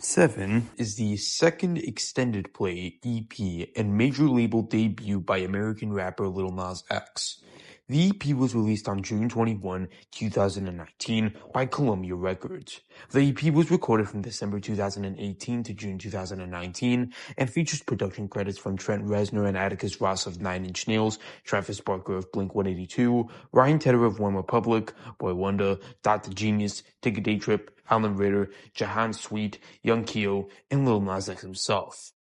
Seven is the second extended play EP and major label debut by American rapper Lil Nas X. The EP was released on June 21, 2019 by Columbia Records. The EP was recorded from December 2018 to June 2019 and features production credits from Trent Reznor and Atticus Ross of Nine Inch Nails, Travis Barker of Blink-182, Ryan Tedder of One Republic, Boy Wonder, Dr. Genius, Take a Day Trip, Alan Ritter, Jahan Sweet, Young Keo, and Lil Nas X himself.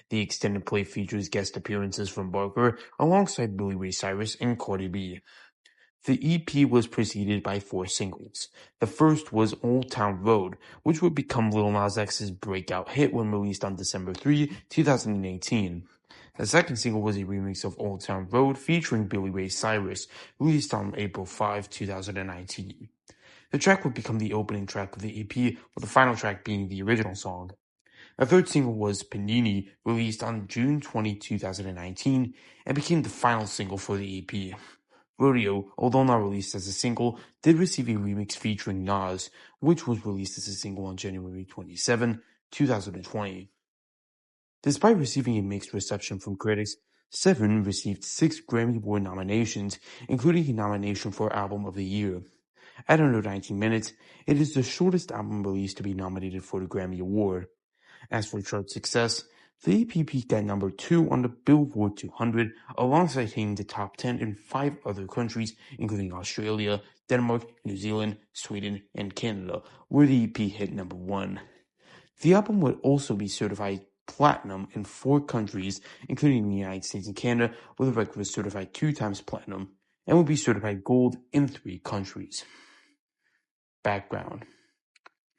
The extended play features guest appearances from Barker alongside Billy Ray Cyrus and Cardi B. The EP was preceded by 4 singles. The first was Old Town Road, which would become Lil Nas X's breakout hit when released on December 3, 2018. The second single was a remix of Old Town Road featuring Billy Ray Cyrus, released on April 5, 2019. The track would become the opening track of the EP, with the final track being the original song. A third single was Panini, released on June 20, 2019, and became the final single for the EP. Rodeo, although not released as a single, did receive a remix featuring Nas, which was released as a single on January 27, 2020. Despite receiving a mixed reception from critics, Seven received 6 Grammy Award nominations, including a nomination for Album of the Year. At under 19 minutes, it is the shortest album released to be nominated for the Grammy Award. As for chart success, the EP peaked at number 2 on the Billboard 200, alongside hitting the top 10 in 5 other countries, including Australia, Denmark, New Zealand, Sweden, and Canada, where the EP hit number 1. The album would also be certified platinum in 4 countries, including the United States and Canada, where the record was certified 2 times platinum, and would be certified gold in 3 countries. Background.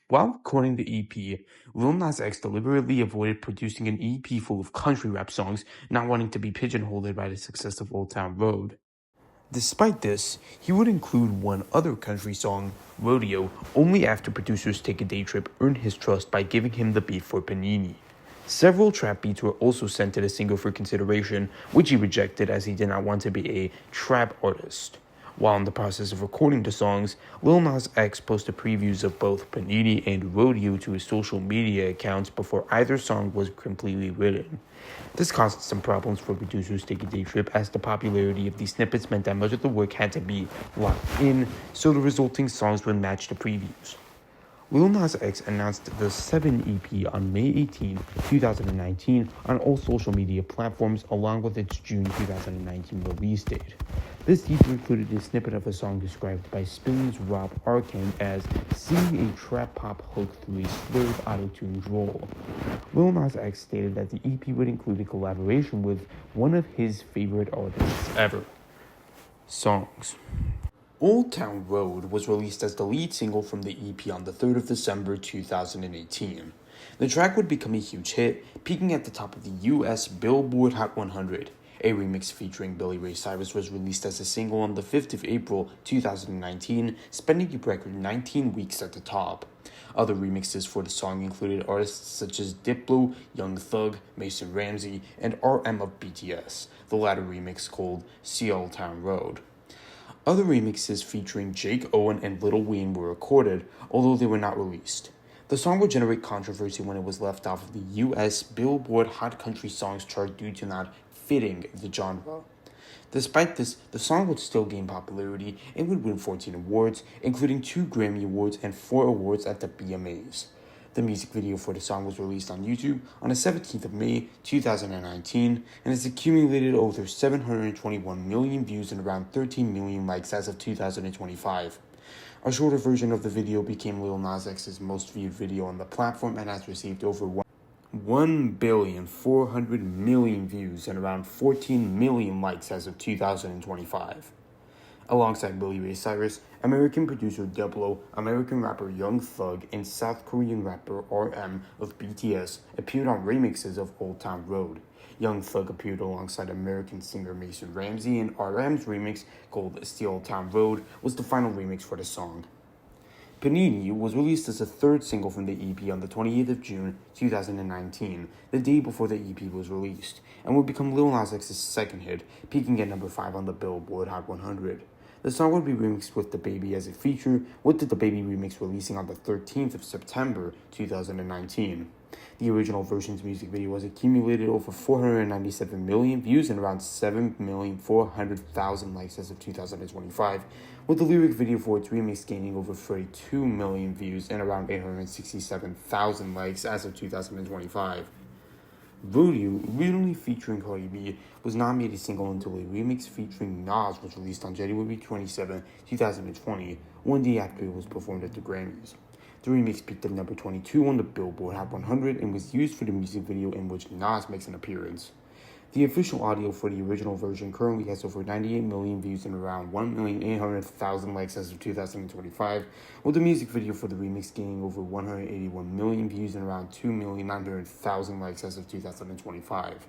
While recording the EP, Lil Nas X deliberately avoided producing an EP full of country rap songs, not wanting to be pigeonholed by the success of Old Town Road. Despite this, he would include one other country song, Rodeo, only after producers Take a Day Trip earned his trust by giving him the beat for Panini. Several trap beats were also sent to the singer for consideration, which he rejected as he did not want to be a trap artist. While in the process of recording the songs, Lil Nas X posted previews of both Panini and Rodeo to his social media accounts before either song was completely written. This caused some problems for producers Take a Day Trip, as the popularity of these snippets meant that much of the work had to be locked in, so the resulting songs would match the previews. Lil Nas X announced the 7 EP on May 18, 2019 on all social media platforms, along with its June 2019 release date. This EP included a snippet of a song described by Spin's Rob Arkan as singing a trap pop hook through a slurred auto-tune drawl. Lil Nas X stated that the EP would include a collaboration with one of his favorite artists ever. Songs. Old Town Road was released as the lead single from the EP on the 3rd of December 2018. The track would become a huge hit, peaking at the top of the US Billboard Hot 100. A remix featuring Billy Ray Cyrus was released as a single on the 5th of April 2019, spending a record 19 weeks at the top. Other remixes for the song included artists such as Diplo, Young Thug, Mason Ramsey, and RM of BTS, the latter remix called See Old Town Road. Other remixes featuring Jake Owen and Lil Wayne were recorded, although they were not released. The song would generate controversy when it was left off of the US Billboard Hot Country Songs chart due to not fitting the genre. Despite this, the song would still gain popularity and would win 14 awards, including 2 Grammy Awards and 4 awards at the BMAs. The music video for the song was released on YouTube on the 17th of May, 2019, and has accumulated over 721 million views and around 13 million likes as of 2025. A shorter version of the video became Lil Nas X's most viewed video on the platform and has received over 1,400,000,000 views and around 14 million likes as of 2025. Alongside Billy Ray Cyrus, American producer Diplo, American rapper Young Thug, and South Korean rapper RM of BTS appeared on remixes of Old Town Road. Young Thug appeared alongside American singer Mason Ramsey, and RM's remix, called See Old Town Road, was the final remix for the song. Panini was released as a 3rd single from the EP on the 28th of June 2019, the day before the EP was released, and would become Lil Nas X's 2nd hit, peaking at number 5 on the Billboard Hot 100. The song would be remixed with DaBaby as a feature, with the DaBaby remix releasing on the 13th of September 2019. The original version's music video has accumulated over 497 million views and around 7,400,000 likes as of 2025, with the lyric video for its remix gaining over 32 million views and around 867,000 likes as of 2025. Voodoo, originally featuring Cardi B, was not made a single until a remix featuring Nas was released on January 27, 2020, one day after it was performed at the Grammys. The remix peaked at number 22 on the Billboard Hot 100 and was used for the music video in which Nas makes an appearance. The official audio for the original version currently has over 98 million views and around 1,800,000 likes as of 2025, with the music video for the remix gaining over 181 million views and around 2,900,000 likes as of 2025.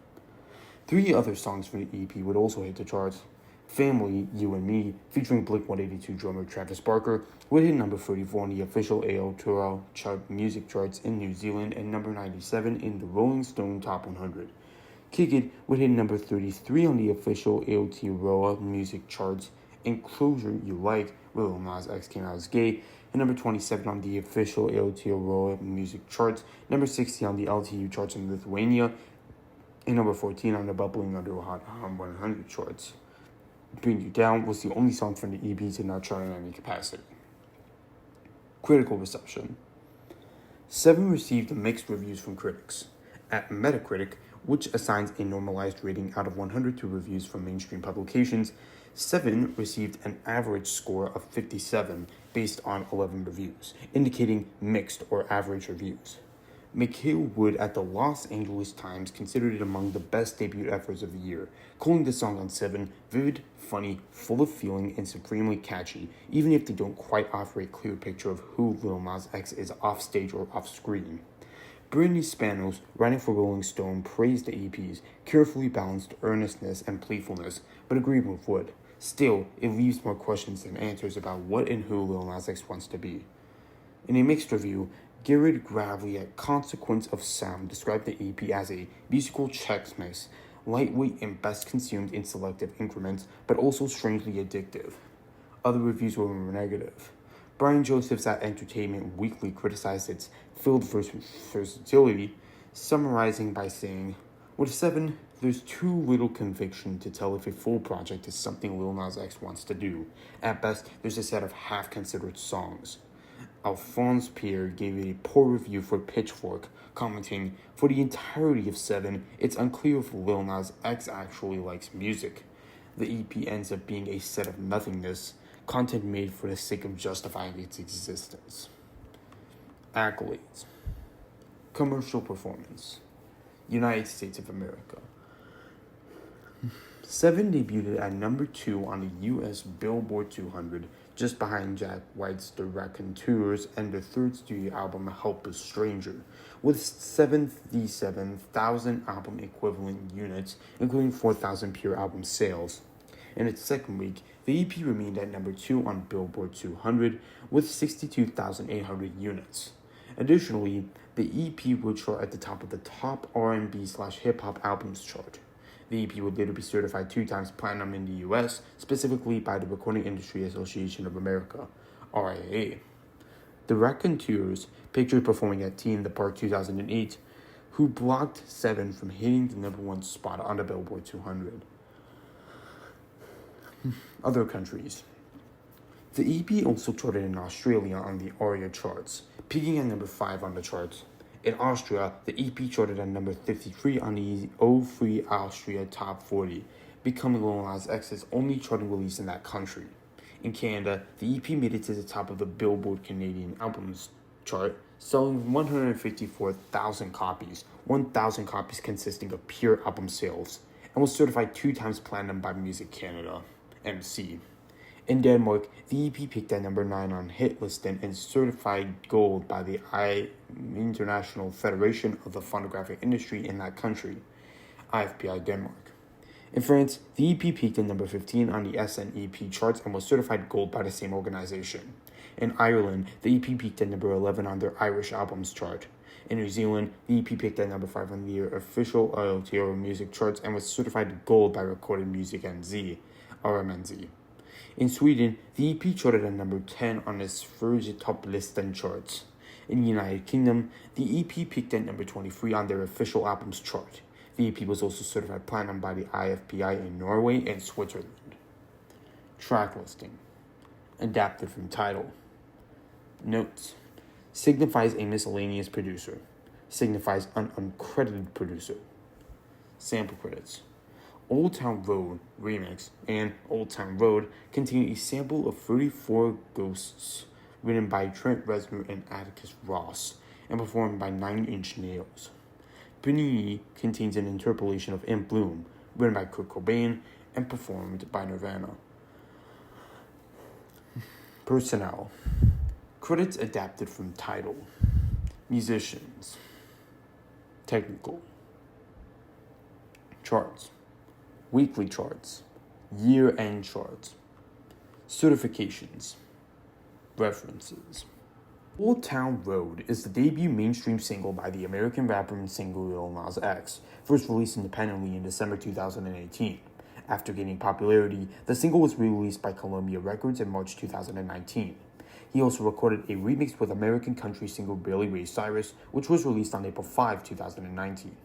3 other songs from the EP would also hit the charts. Family, You and Me, featuring Blink-182 drummer Travis Barker, would hit number 34 on the official Aotearoa chart music charts in New Zealand and number 97 in the Rolling Stone Top 100. Kick It would hit number 33 on the official Aotearoa music charts, and Closure You Like, where Lil Nas X came out as gay, and number 27 on the official Aotearoa music charts, number 60 on the LTU charts in Lithuania, and number 14 on the Bubbling Under Hot 100 charts. Bring You Down was the only song from the EP to not chart in any capacity. Critical reception. 7 received mixed reviews from critics. At Metacritic, which assigns a normalized rating out of 100 to reviews from mainstream publications, 7 received an average score of 57 based on 11 reviews, indicating mixed or average reviews. Mikhail Wood at the Los Angeles Times considered it among the best debut efforts of the year, calling the song on 7 vivid, funny, full of feeling, and supremely catchy, even if they don't quite offer a clear picture of who Lil Nas X is offstage or off-screen. Brittany Spanos, writing for Rolling Stone, praised the EP's carefully balanced earnestness and playfulness, but agreed with Wood. Still, it leaves more questions than answers about what and who Lil Nas X wants to be. In a mixed review, Garrett Gravely at Consequence of Sound described the EP as a musical Chex Mix, lightweight and best consumed in selective increments, but also strangely addictive. Other reviews were more negative. Brian Josephs at Entertainment Weekly criticized its filled versatility, summarizing by saying, "With 7, there's too little conviction to tell if a full project is something Lil Nas X wants to do. At best, there's a set of half-considered songs." Alphonse Pierre gave it a poor review for Pitchfork, commenting, "For the entirety of 7, it's unclear if Lil Nas X actually likes music. The EP ends up being a set of nothingness, content made for the sake of justifying its existence." Accolades. Commercial performance. United States of America. 7 debuted at number 2 on the U.S. Billboard 200, just behind Jack White's The Raconteurs and their third studio album, Help a Stranger, with 77,000 album equivalent units, including 4,000 pure album sales. In its second week, the EP remained at number 2 on Billboard 200 with 62,800 units. Additionally, the EP would chart at the top of the top R&B/hip-hop albums chart. The EP would later be certified 2 times platinum in the U.S., specifically by the Recording Industry Association of America, RIAA. The Raconteurs, pictured performing at Tea in the Park 2008, who blocked 7 from hitting the number 1 spot on the Billboard 200. Other countries. The EP also charted in Australia on the ARIA charts, peaking at number 5 on the charts. In Austria, the EP charted at number 53 on the O3 Austria Top 40, becoming Lil Nas X's only charting release in that country. In Canada, the EP made it to the top of the Billboard Canadian Albums chart, selling 154,000 copies, 1,000 copies consisting of pure album sales, and was certified 2 times platinum by Music Canada, MC. In Denmark, the EP peaked at number 9 on Hitlisten and certified gold by the International Federation of the Phonographic Industry in that country, IFPI Denmark. In France, the EP peaked at number 15 on the SNEP charts and was certified gold by the same organization. In Ireland, the EP peaked at number 11 on their Irish Albums chart. In New Zealand, the EP peaked at number 5 on their official Aotearoa music charts and was certified gold by Recorded Music NZ, RMNZ. In Sweden, the EP charted at number 10 on its first top listen charts. In the United Kingdom, the EP peaked at number 23 on their official albums chart. The EP was also certified platinum by the IFPI in Norway and Switzerland. Track listing. Adapted from Tidal. Notes. Signifies a miscellaneous producer. Signifies an uncredited producer. Sample credits. Old Town Road Remix and Old Town Road contain a sample of 34 Ghosts, written by Trent Reznor and Atticus Ross, and performed by 9 Inch Nails. Panini contains an interpolation of In Bloom, written by Kurt Cobain and performed by Nirvana. Personnel. Credits adapted from Tidal. Musicians. Technical. Charts. Weekly charts. Year-end charts. Certifications. References. Old Town Road is the debut mainstream single by the American rapper and singer Lil Nas X, first released independently in December 2018. After gaining popularity, the single was re-released by Columbia Records in March 2019. He also recorded a remix with American country singer Billy Ray Cyrus, which was released on April 5, 2019.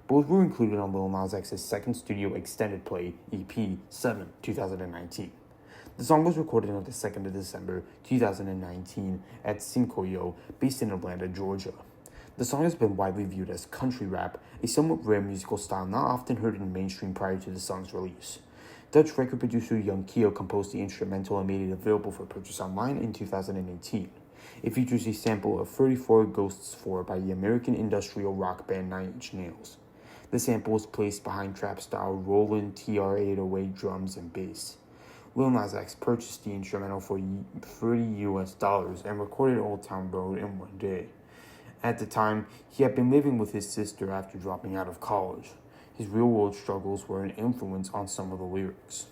Both were included on Lil Nas X's second studio extended play, EP 7, 2019. The song was recorded on the 2nd of December 2019 at Simcoe, based in Atlanta, Georgia. The song has been widely viewed as country rap, a somewhat rare musical style not often heard in the mainstream prior to the song's release. Dutch record producer Young Keo composed the instrumental and made it available for purchase online in 2018. It features a sample of 34 Ghosts 4 by the American industrial rock band 9 Inch Nails. The sample was placed behind trap-style Roland TR-808 drums and bass. Lil Nas X purchased the instrumental for $30 US and recorded Old Town Road in one day. At the time, he had been living with his sister after dropping out of college. His real-world struggles were an influence on some of the lyrics.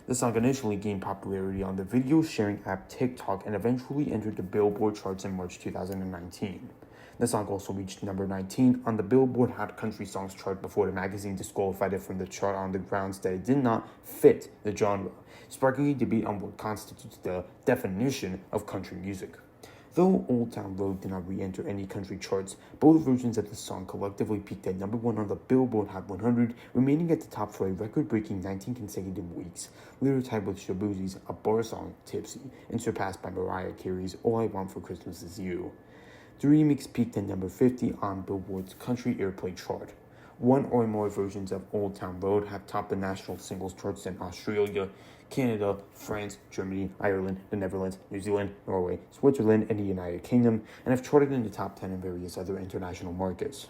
The song initially gained popularity on the video-sharing app TikTok and eventually entered the Billboard charts in March 2019. The song also reached number 19 on the Billboard Hot Country Songs chart before the magazine disqualified it from the chart on the grounds that it did not fit the genre, sparking a debate on what constitutes the definition of country music. Though Old Town Road did not re-enter any country charts, both versions of the song collectively peaked at number 1 on the Billboard Hot 100, remaining at the top for a record-breaking 19 consecutive weeks, later tied with Shaboozie's A Bar Song, Tipsy, and surpassed by Mariah Carey's All I Want for Christmas Is You. The remix peaked at number 50 on Billboard's Country Airplay chart. One or more versions of Old Town Road have topped the national singles charts in Australia, Canada, France, Germany, Ireland, the Netherlands, New Zealand, Norway, Switzerland, and the United Kingdom, and have charted in the top 10 in various other international markets.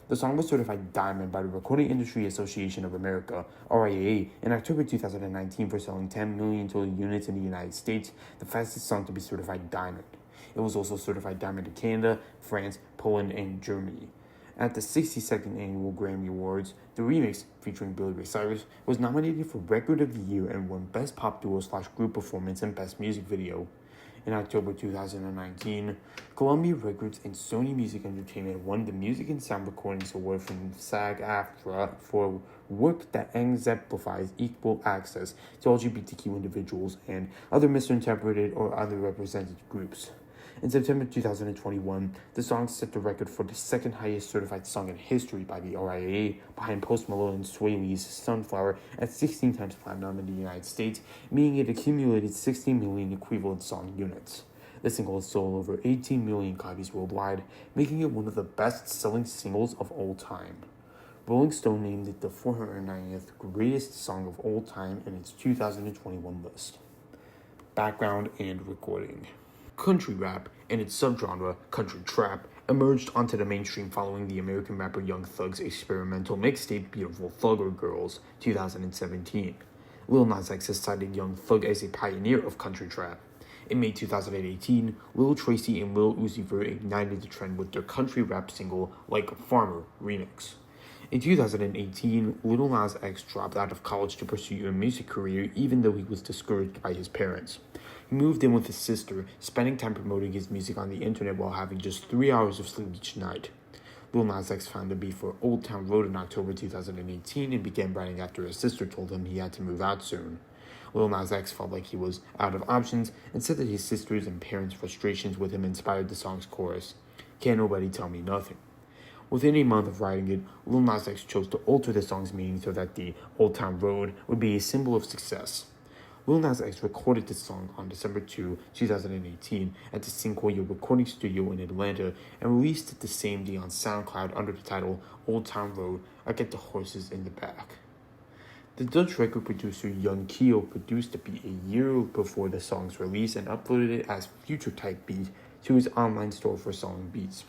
The song was certified Diamond by the Recording Industry Association of America, RIAA, in October 2019 for selling 10 million total units in the United States, the fastest song to be certified Diamond. It was also certified Diamond in Canada, France, Poland, and Germany. At the 62nd Annual Grammy Awards, the remix, featuring Billy Ray Cyrus, was nominated for Record of the Year and won Best Pop Duo/Group Performance and Best Music Video. In October 2019, Columbia Records and Sony Music Entertainment won the Music and Sound Recordings Award from SAG-AFTRA for work that exemplifies equal access to LGBTQ individuals and other misinterpreted or underrepresented groups. In September 2021, the song set the record for the second highest certified song in history by the RIAA, behind Post Malone and Sway Lee's Sunflower at 16 times platinum in the United States, meaning it accumulated 16 million equivalent song units. The single has sold over 18 million copies worldwide, making it one of the best-selling singles of all time. Rolling Stone named it the 490th greatest song of all time in its 2021 list. Background and recording. Country rap, and its subgenre, country trap, emerged onto the mainstream following the American rapper Young Thug's experimental mixtape Beautiful Thugger Girls, 2017. Lil Nas X has cited Young Thug as a pioneer of country trap. In May 2018, Lil Tracy and Lil Uzi Vert ignited the trend with their country rap single Like a Farmer remix. In 2018, Lil Nas X dropped out of college to pursue a music career even though he was discouraged by his parents. He moved in with his sister, spending time promoting his music on the internet while having just 3 hours of sleep each night. Lil Nas X found the beat for Old Town Road in October 2018 and began writing after his sister told him he had to move out soon. Lil Nas X felt like he was out of options and said that his sisters and parents' frustrations with him inspired the song's chorus, "Can't nobody tell me nothing." Within a month of writing it, Lil Nas X chose to alter the song's meaning so that the Old Town Road would be a symbol of success. Lil Nas X recorded this song on December 2, 2018 at the Sequoia recording studio in Atlanta and released it the same day on SoundCloud under the title Old Town Road, I Get the Horses in the Back. The Dutch record producer Young Keo produced the beat a year before the song's release and uploaded it as Future Type Beat to his online store for song beats.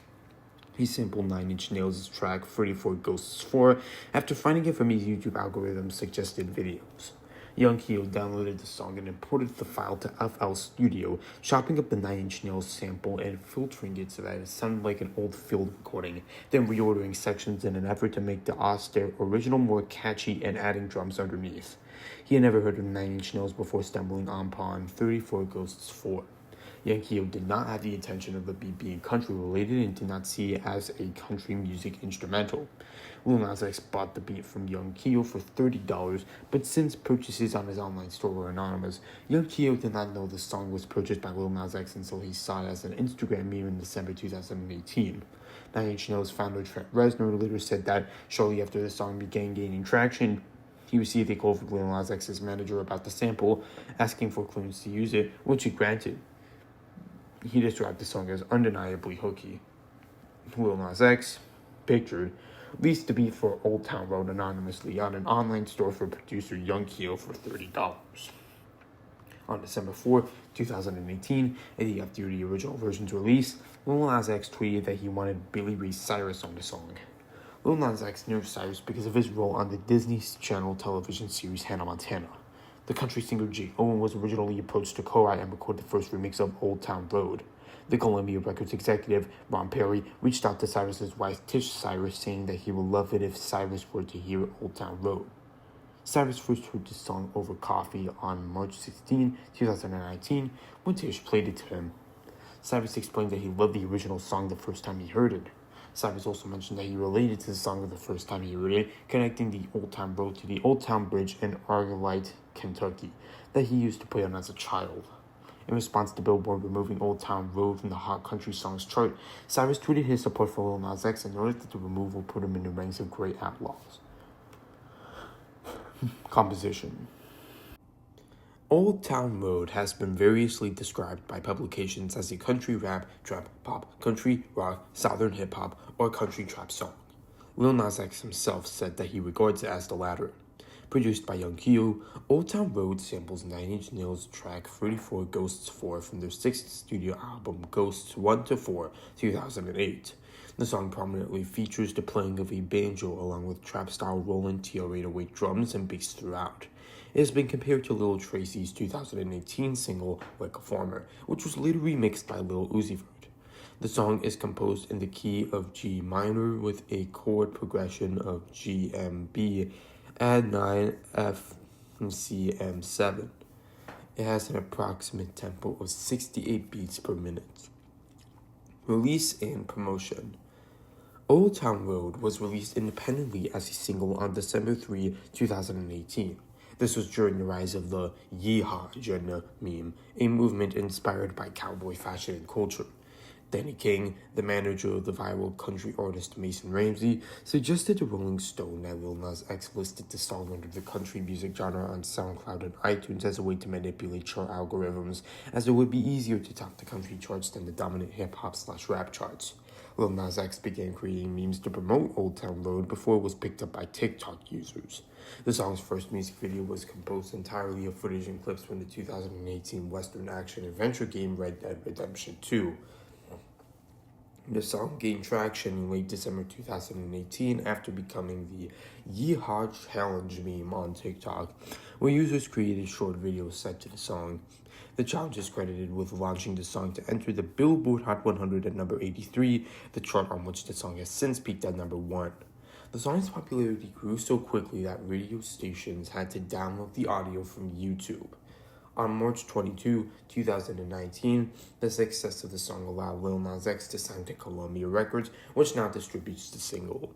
He sampled 9 Inch Nails' track 34 Ghosts 4 after finding it from his YouTube algorithm's suggested videos. Young Keo downloaded the song and imported the file to FL Studio, chopping up the 9 Inch Nails sample and filtering it so that it sounded like an old field recording, then reordering sections in an effort to make the austere original more catchy and adding drums underneath. He had never heard of 9 Inch Nails before stumbling upon 34 Ghosts 4. Young Keo did not have the intention of the beat being country related and did not see it as a country music instrumental. Lil Nas X bought the beat from Young Keo for $30, but since purchases on his online store were anonymous, Young Keo did not know the song was purchased by Lil Nas X until he saw it as an Instagram meme in December 2018. 9 Inch Nails founder Trent Reznor later said that shortly after the song began gaining traction, he received a call from Lil Nas X's manager about the sample, asking for clearance to use it, which he granted. He described the song as undeniably hooky. Lil Nas X, pictured, released the beat for Old Town Road anonymously on an online store for producer Young Keo for $30. On December 4, 2018, a day after the original version's release, Lil Nas X tweeted that he wanted Billy Ray Cyrus on the song. Lil Nas X knew Cyrus because of his role on the Disney Channel television series Hannah Montana. The country singer Jay Owen was originally approached to co-write and record the first remix of Old Town Road. The Columbia Records executive, Ron Perry, reached out to Cyrus's wife Tish Cyrus, saying that he would love it if Cyrus were to hear Old Town Road. Cyrus first heard the song over coffee on March 16, 2019, when Tish played it to him. Cyrus explained that he loved the original song the first time he heard it. Cyrus also mentioned that he related to the song the first time he heard it, connecting the Old Town Road to the Old Town Bridge in Argylite, Kentucky, that he used to play on as a child. In response to Billboard removing Old Town Road from the Hot Country Songs chart, Cyrus tweeted his support for Lil Nas X and noted that the removal put him in the ranks of great outlaws. Composition. Old Town Road has been variously described by publications as a country rap, trap, pop, country, rock, southern hip-hop, or country trap song. Lil Nas X himself said that he regards it as the latter. Produced by Young Keo, Old Town Road samples 9 Inch Nails' track 34 Ghosts 4 from their 6th studio album Ghosts 1-4, 2008. The song prominently features the playing of a banjo along with trap-style Roland TR-808 drums and bass throughout. It has been compared to Lil Tracy's 2018 single, Like a Farmer, which was later remixed by Lil Uzi Vert. The song is composed in the key of G minor with a chord progression of G, M, B, add 9, F, and C, M7. It has an approximate tempo of 68 beats per minute. Release and promotion. Old Town Road was released independently as a single on December 3, 2018. This was during the rise of the Yeehaw agenda meme, a movement inspired by cowboy fashion and culture. Danny King, the manager of the viral country artist Mason Ramsey, suggested to Rolling Stone that Lil Nas X listed the song under the country music genre on SoundCloud and iTunes as a way to manipulate chart algorithms, as it would be easier to top the country charts than the dominant hip-hop/rap charts. Lil Nas X began creating memes to promote Old Town Road before it was picked up by TikTok users. The song's first music video was composed entirely of footage and clips from the 2018 Western action-adventure game Red Dead Redemption 2. The song gained traction in late December 2018 after becoming the Yeehaw Challenge meme on TikTok, where users created short videos set to the song. The challenge is credited with launching the song to enter the Billboard Hot 100 at number 83, the chart on which the song has since peaked at number 1. The song's popularity grew so quickly that radio stations had to download the audio from YouTube. On March 22, 2019, the success of the song allowed Lil Nas X to sign to Columbia Records, which now distributes the single.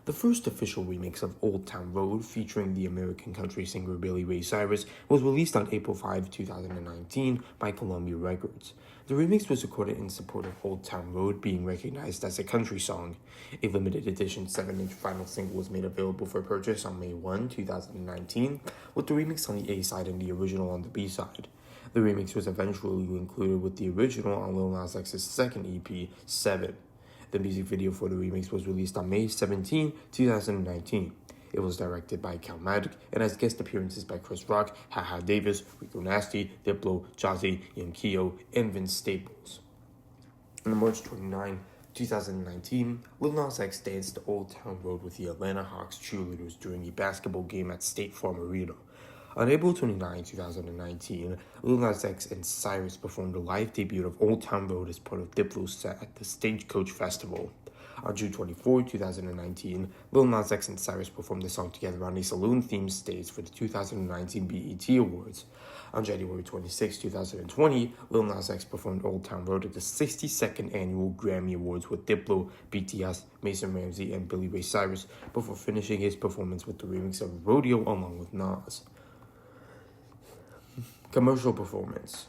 The first official remix of Old Town Road, featuring the American country singer Billy Ray Cyrus, was released on April 5, 2019 by Columbia Records. The remix was recorded in support of Old Town Road being recognized as a country song. A limited edition 7-inch vinyl single was made available for purchase on May 1, 2019, with the remix on the A side and the original on the B side. The remix was eventually included with the original on Lil Nas X's second EP, 7. The music video for the remix was released on May 17, 2019. It was directed by Calmatic and has guest appearances by Chris Rock, Haha Davis, Rico Nasty, Diplo, Jazzy, Yankio, and Vince Staples. On March 29, 2019, Lil Nas X danced to Old Town Road with the Atlanta Hawks cheerleaders during a basketball game at State Farm Arena. On April 29, 2019, Lil Nas X and Cyrus performed a live debut of Old Town Road as part of Diplo's set at the Stagecoach Festival. On June 24, 2019, Lil Nas X and Cyrus performed the song together on a saloon-themed stage for the 2019 BET Awards. On January 26, 2020, Lil Nas X performed Old Town Road at the 62nd Annual Grammy Awards with Diplo, BTS, Mason Ramsey, and Billy Ray Cyrus, before finishing his performance with the remix of Rodeo along with Nas. Commercial performance.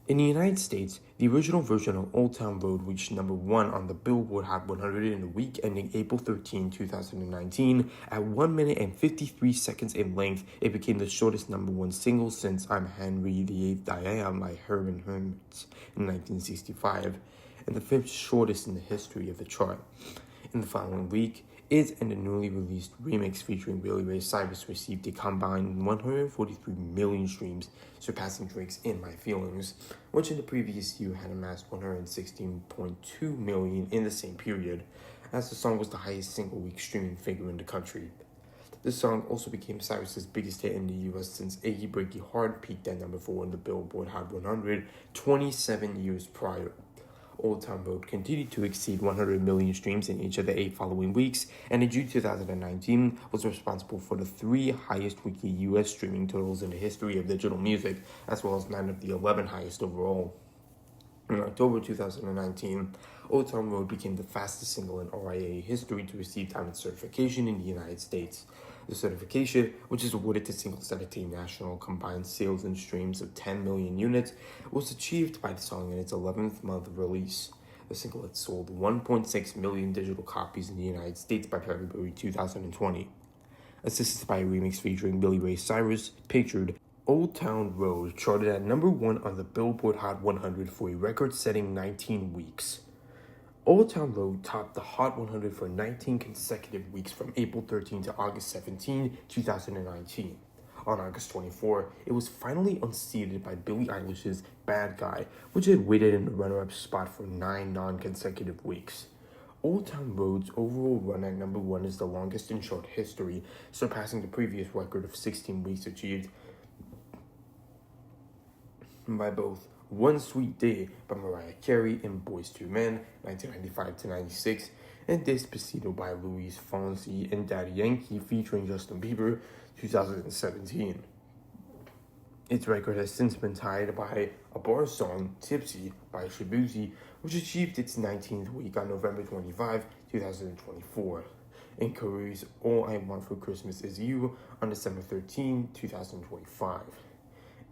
In the United States, the original version of Old Town Road reached number 1 on the Billboard Hot 100 in the week ending April 13, 2019. At 1 minute and 53 seconds in length, it became the shortest number 1 single since I'm Henry VIII I Am by Herman Hermits in 1965, and the 5th shortest in the history of the chart. In the following week, it and the newly released remix featuring Billy Ray Cyrus received a combined 143 million streams, surpassing Drake's In My Feelings, which in the previous year had amassed 116.2 million in the same period, as the song was the highest single-week streaming figure in the country. The song also became Cyrus's biggest hit in the US since Achy Breaky Heart peaked at number 4 on the Billboard Hot 100 27 years prior. Old Town Road continued to exceed 100 million streams in each of the 8 following weeks, and in June 2019 was responsible for the 3 highest weekly US streaming totals in the history of digital music, as well as 9 of the 11 highest overall. In October 2019, Old Town Road became the fastest single in RIAA history to receive Diamond certification in the United States. The certification, which is awarded to singles that attain national combined sales and streams of 10 million units, was achieved by the song in its 11th month of release. The single had sold 1.6 million digital copies in the United States by February 2020. Assisted by a remix featuring Billy Ray Cyrus, pictured Old Town Road charted at number 1 on the Billboard Hot 100 for a record-setting 19 weeks. Old Town Road topped the Hot 100 for 19 consecutive weeks from April 13 to August 17, 2019. On August 24, it was finally unseated by Billie Eilish's Bad Guy, which had waited in the runner-up spot for 9 non-consecutive weeks. Old Town Road's overall run at number 1 is the longest in chart history, surpassing the previous record of 16 weeks achieved by both One Sweet Day by Mariah Carey and Boyz II Men, 1995-96, and Despacito by Luis Fonsi and Daddy Yankee featuring Justin Bieber, 2017. Its record has since been tied by a bar song, Tipsy by Shabuzi, which achieved its 19th week on November 25, 2024, and Curry's All I Want for Christmas Is You on December 13, 2025.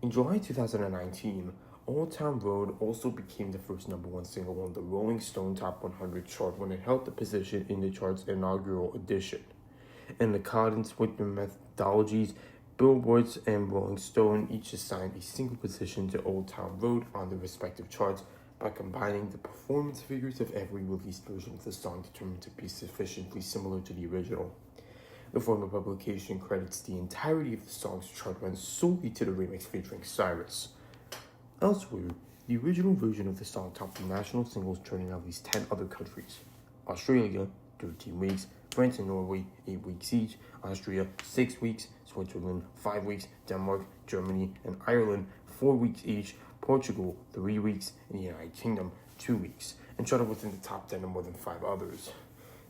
In July 2019, Old Town Road also became the first number 1 single on the Rolling Stone Top 100 chart when it held the position in the chart's inaugural edition. In accordance with their methodologies, Billboards and Rolling Stone each assigned a single position to Old Town Road on their respective charts by combining the performance figures of every released version of the song determined to be sufficiently similar to the original. The former publication credits the entirety of the song's chart run solely to the remix featuring Cyrus. Elsewhere, the original version of the song topped the national singles chart in at least 10 other countries. Australia, 13 weeks, France and Norway, 8 weeks each, Austria, 6 weeks, Switzerland, 5 weeks, Denmark, Germany, and Ireland, 4 weeks each, Portugal, 3 weeks, and the United Kingdom, 2 weeks, and charted within the top 10 of more than 5 others.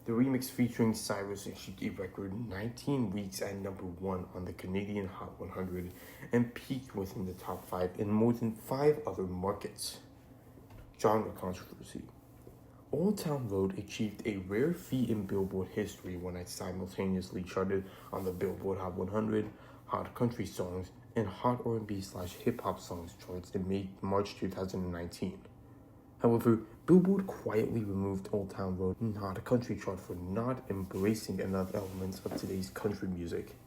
The remix featuring Cyrus achieved a record 19 weeks at number 1 on the Canadian Hot 100 and peaked within the top 5 in more than 5 other markets. Genre controversy. Old Town Road achieved a rare feat in Billboard history when it simultaneously charted on the Billboard Hot 100, Hot Country Songs, and Hot R&B/Hip Hop Songs charts in March 2019. However, Billboard quietly removed Old Town Road from the Hot Country chart for not embracing enough elements of today's country music.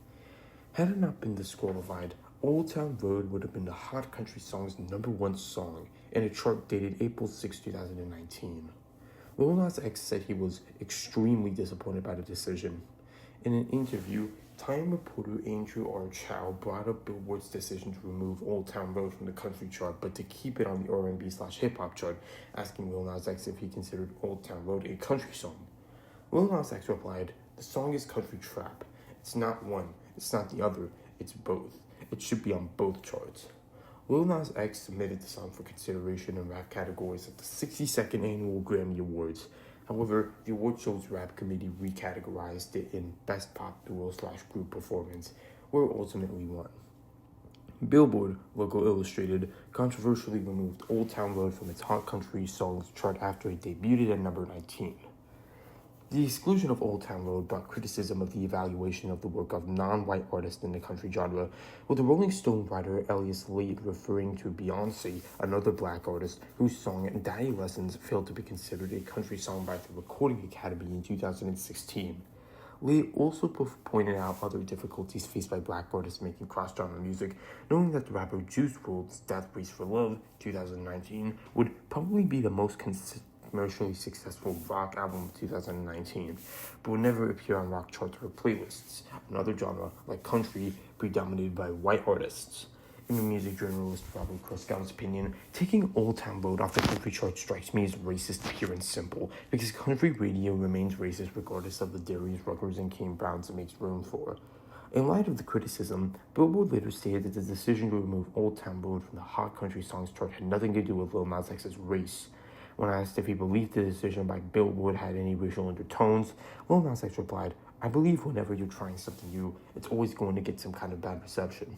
Had it not been disqualified, Old Town Road would have been the Hot Country Songs' #1 song in a chart dated April 6, 2019. Lil Nas X said he was extremely disappointed by the decision. In an interview, Time reporter Andrew R. Chow brought up Billboard's decision to remove Old Town Road from the country chart but to keep it on the R&B/Hip Hop chart, asking Lil Nas X if he considered Old Town Road a country song. Lil Nas X replied, "The song is country trap. It's not one, it's not the other, it's both. It should be on both charts." Lil Nas X submitted the song for consideration in rap categories at the 62nd Annual Grammy Awards. However, the award show's rap committee recategorized it in Best Pop Duo/Group Performance, where it ultimately won. Billboard, Logo Illustrated, controversially removed Old Town Road from its Hot Country Songs chart after it debuted at number 19. The exclusion of Old Town Road brought criticism of the evaluation of the work of non-white artists in the country genre, with the Rolling Stone writer Elias Leigh referring to Beyoncé, another black artist whose song Daddy Lessons failed to be considered a country song by the Recording Academy in 2016. Leigh also pointed out other difficulties faced by black artists making cross-genre music, knowing that the rapper Juice WRLD's Death Race for Love, 2019, would probably be the most commercially successful rock album of 2019, but would never appear on rock charts or playlists, another genre, like country, predominated by white artists. In the music journalist Robert Christgau's opinion, taking Old Town Road off the country chart strikes me as racist, pure and simple, because country radio remains racist regardless of the Darius Ruckers and Kane Browns it makes room for. In light of the criticism, Billboard later stated that the decision to remove Old Town Road from the Hot Country Songs chart had nothing to do with Lil Nas X's race. When asked if he believed the decision by Billboard had any racial undertones, Lil Nas X replied, "I believe whenever you're trying something new, it's always going to get some kind of bad reception."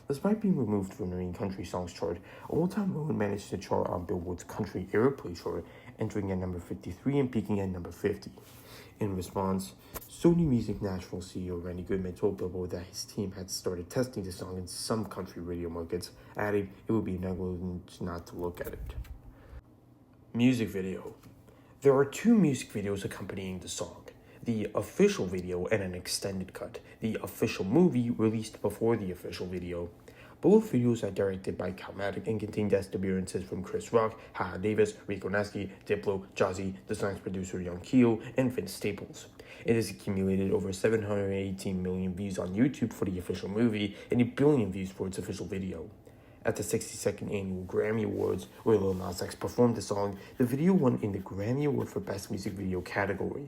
Despite being removed from the main country songs chart, Old Town Road managed to chart on Billboard's Country Airplay chart, entering at number 53 and peaking at number 50. In response, Sony Music Nashville CEO Randy Goodman told Billboard that his team had started testing the song in some country radio markets, adding it would be negligent not to look at it. Music video. There are two music videos accompanying the song. The official video and an extended cut. The official movie released before the official video. Both videos are directed by Calmatic and contain guest appearances from Chris Rock, Haha Davis, Rico Nasty, Diplo, Jazzy, the song's producer Young Keo, and Vince Staples. It has accumulated over 718 million views on YouTube for the official movie and 1 billion views for its official video. At the 62nd Annual Grammy Awards, where Lil Nas X performed the song, the video won in the Grammy Award for Best Music Video category.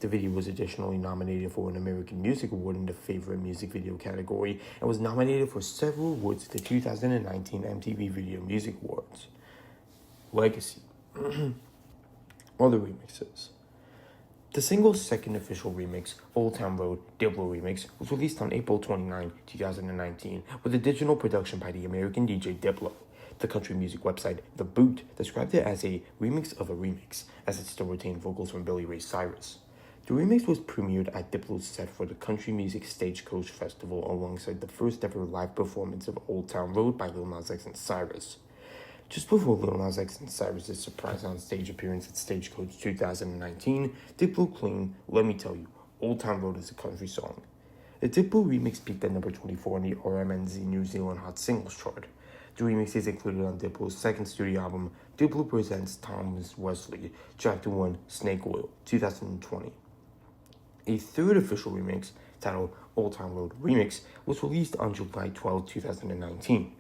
The video was additionally nominated for an American Music Award in the Favorite Music Video category and was nominated for several awards at the 2019 MTV Video Music Awards. Legacy. Other remixes. The single's second official remix, Old Town Road, Diplo Remix, was released on April 29, 2019, with a digital production by the American DJ Diplo. The country music website The Boot described it as a remix of a remix, as it still retained vocals from Billy Ray Cyrus. The remix was premiered at Diplo's set for the Country Music Stagecoach Festival alongside the first ever live performance of Old Town Road by Lil Nas X and Cyrus. Just before Lil Nas X and Cyrus' surprise on-stage appearance at Stagecoach 2019, Diplo claimed, "Let me tell you, Old Town Road is a country song." The Diplo remix peaked at number 24 on the RMNZ New Zealand Hot Singles chart. The remix is included on Diplo's second studio album, Diplo Presents Thomas Wesley, Chapter 1, Snake Oil, 2020. A third official remix, titled Old Town Road Remix, was released on July 12, 2019.